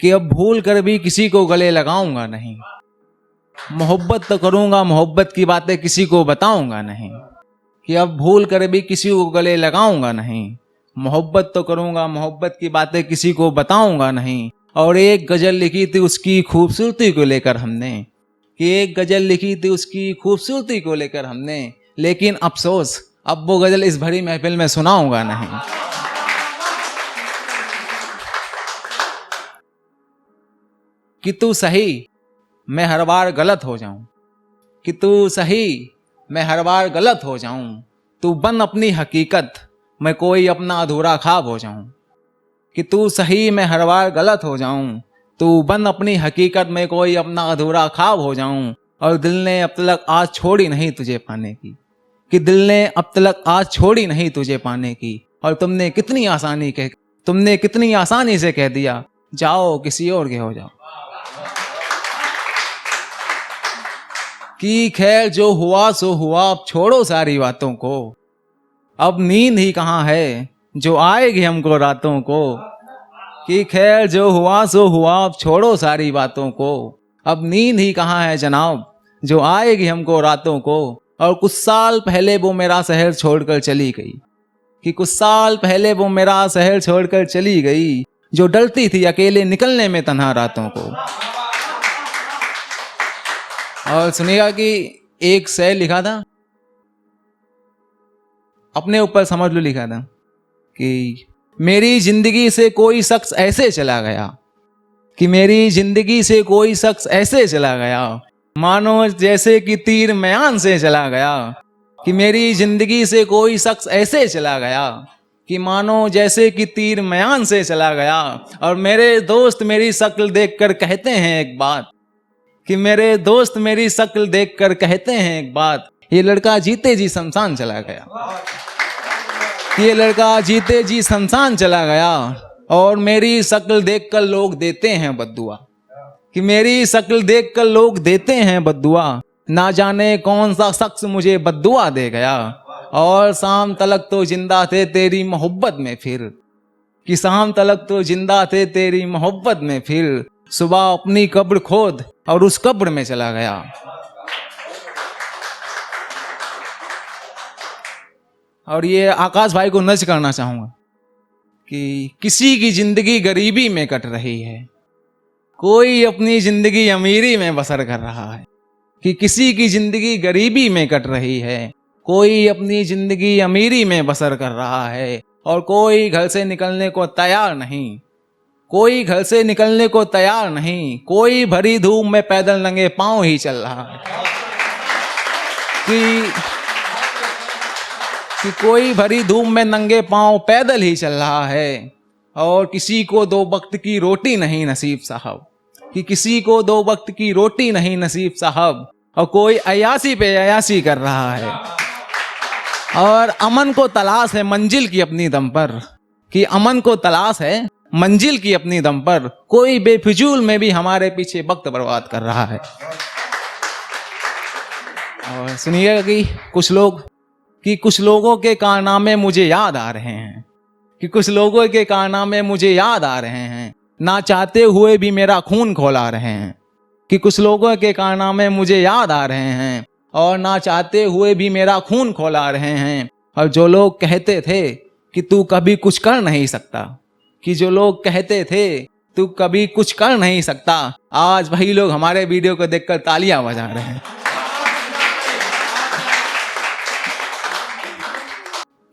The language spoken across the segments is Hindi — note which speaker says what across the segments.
Speaker 1: कि अब भूल कर भी किसी को गले लगाऊंगा नहीं। मोहब्बत तो करूंगा, मोहब्बत की बातें किसी को बताऊंगा नहीं। कि अब भूल कर भी किसी को गले लगाऊंगा नहीं। मोहब्बत तो करूंगा, मोहब्बत की बातें किसी को बताऊंगा नहीं। और एक गजल लिखी थी उसकी खूबसूरती को लेकर हमने, कि एक गजल लिखी थी उसकी खूबसूरती को लेकर हमने, लेकिन अफसोस अब वो गजल इस भरी महफिल में सुनाऊंगा नहीं। कि तू सही मैं हर बार गलत हो जाऊं, कि तू सही मैं हर बार गलत हो जाऊं, तू बन अपनी हकीकत मैं कोई अपना अधूरा ख्वाब हो जाऊं। कि तू सही मैं हर बार गलत हो जाऊं, तू बन अपनी हकीकत में कोई अपना अधूरा ख्वाब हो जाऊं। और दिल ने अब तक आज छोड़ी नहीं तुझे पाने की, कि दिल ने अब तक आज छोड़ी नहीं तुझे पाने की। और तुमने कितनी आसानी से कह दिया जाओ किसी और के हो जाओ। कि खैर जो हुआ सो हुआ, अब छोड़ो सारी बातों को। अब नींद ही कहाँ है जो आएगी हमको रातों को। कि खैर जो हुआ सो हुआ, अब छोड़ो सारी बातों को। अब नींद ही कहाँ है जनाब जो आएगी हमको रातों को। और कुछ साल पहले वो मेरा शहर छोड़कर चली गई, कि कुछ साल पहले वो मेरा शहर छोड़कर चली गई, जो डरती थी अकेले निकलने में तन्हा रातों को। और सुनिएगा कि एक शेर लिखा था, अपने ऊपर समझ लो, लिखा था कि मेरी जिंदगी से कोई शख्स ऐसे चला गया, कि मेरी जिंदगी से कोई शख्स ऐसे चला गया, मानो जैसे कि तीर म्यान से चला गया। कि मेरी जिंदगी से कोई शख्स ऐसे चला गया, कि मानो जैसे कि तीर म्यान से चला गया। और मेरे दोस्त मेरी शक्ल देखकर कहते हैं एक बात, कि मेरे दोस्त मेरी शक्ल देखकर कहते हैं एक बात, ये लड़का जीते जी शमशान चला गया। ये लड़का जीते जी शमशान चला गया। और मेरी शक्ल देखकर लोग देते हैं बद्दुआ, कि मेरी शक्ल देखकर लोग देते हैं बद्दुआ, ना जाने कौन सा शख्स मुझे बद्दुआ दे गया। और शाम तलक तो जिंदा थे तेरी मोहब्बत में फिर, कि शाम तलक तो जिंदा थे तेरी मोहब्बत में फिर, सुबह अपनी कब्र खोद और उस कब्र में चला गया। और ये आकाश भाई को नच करना चाहूंगा कि किसी की जिंदगी गरीबी में कट रही है, कोई अपनी जिंदगी अमीरी में बसर कर रहा है। कि किसी की जिंदगी गरीबी में कट रही है, कोई अपनी जिंदगी अमीरी में बसर कर रहा है। और कोई घर से निकलने को तैयार नहीं, कोई घर से निकलने को तैयार नहीं, कोई भरी धूप में पैदल नंगे पांव ही चल रहा है। कि कोई भरी धूप में नंगे पांव पैदल ही चल रहा है। और किसी को दो वक्त की रोटी नहीं नसीब साहब, कि किसी को दो वक्त की रोटी नहीं नसीब साहब। और कोई अयासी पे अयासी कर रहा है। और अमन को तलाश है मंजिल की अपनी दम पर, कि अमन को तलाश है मंजिल की अपनी दम पर, कोई बेफिजूल में भी हमारे पीछे वक्त बर्बाद कर रहा है। और सुनिएगा कि कुछ लोगों के कारनामे मुझे याद आ रहे हैं, कि कुछ लोगों के कारनामे मुझे याद आ रहे हैं, ना चाहते हुए भी मेरा खून खौला रहे हैं। कि कुछ लोगों के कारनामे मुझे याद आ रहे हैं, और ना चाहते हुए भी मेरा खून खौला रहे हैं। और जो लोग कहते थे कि तू कभी कुछ कर नहीं सकता, कि जो लोग कहते थे तू कभी कुछ कर नहीं सकता, आज वही लोग हमारे वीडियो को देखकर तालियां बजा रहे हैं।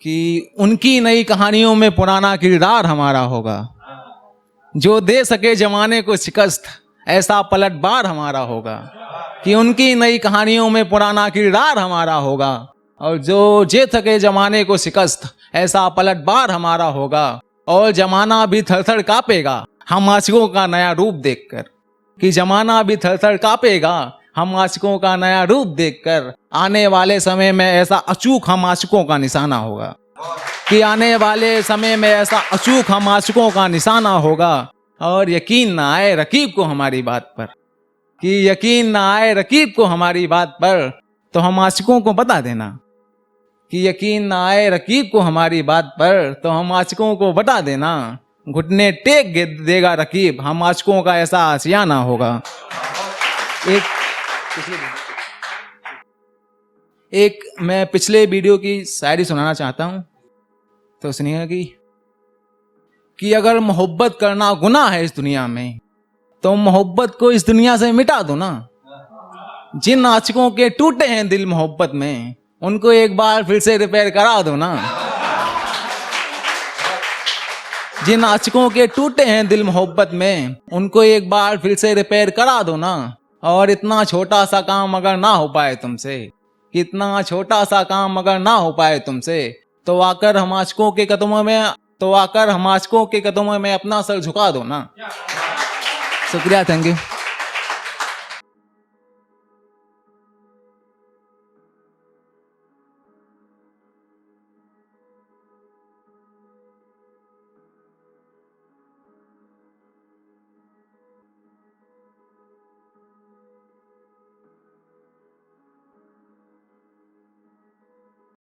Speaker 1: कि उनकी नई कहानियों में पुराना किरदार हमारा होगा, जो दे सके जमाने को शिकस्त ऐसा पलटवार हमारा होगा। कि उनकी नई कहानियों में पुराना किरदार हमारा होगा, और जो दे सके जमाने को शिकस्त ऐसा पलटवार हमारा होगा। और जमाना भी थरथर कांपेगा हम आशिकों का नया रूप देखकर, कि जमाना भी थरथर कांपेगा हम आशिकों का नया रूप देखकर। आने वाले समय में ऐसा अचूक हम आशिकों का निशाना होगा, कि आने वाले समय में ऐसा अचूक हम आशिकों का निशाना होगा। और यकीन ना आए रकीब को हमारी बात पर, कि यकीन ना आए रकीब को हमारी बात पर, तो हम आशिकों को बता देना। कि यकीन ना आए रकीब को हमारी बात पर, तो हम आशिकों को बता देना। घुटने टेक देगा रकीब, हम आशिकों का ऐसा आशियाना होगा। एक मैं पिछले वीडियो की शायरी सुनाना चाहता हूं, तो सुनिए कि अगर मोहब्बत करना गुनाह है इस दुनिया में, तो मोहब्बत को इस दुनिया से मिटा दो ना। जिन आशिकों के टूटे हैं दिल मोहब्बत में, उनको एक बार फिर से रिपेयर करा दो ना। जिन आशिकों के टूटे हैं दिल मोहब्बत में, उनको एक बार फिर से रिपेयर करा दो ना। और इतना छोटा सा काम अगर ना हो पाए तुमसे, इतना छोटा सा काम अगर ना हो पाए तुमसे, तो आकर हम आशिकों के कदमों में अपना सर झुका दो ना। शुक्रिया, थैंक यू।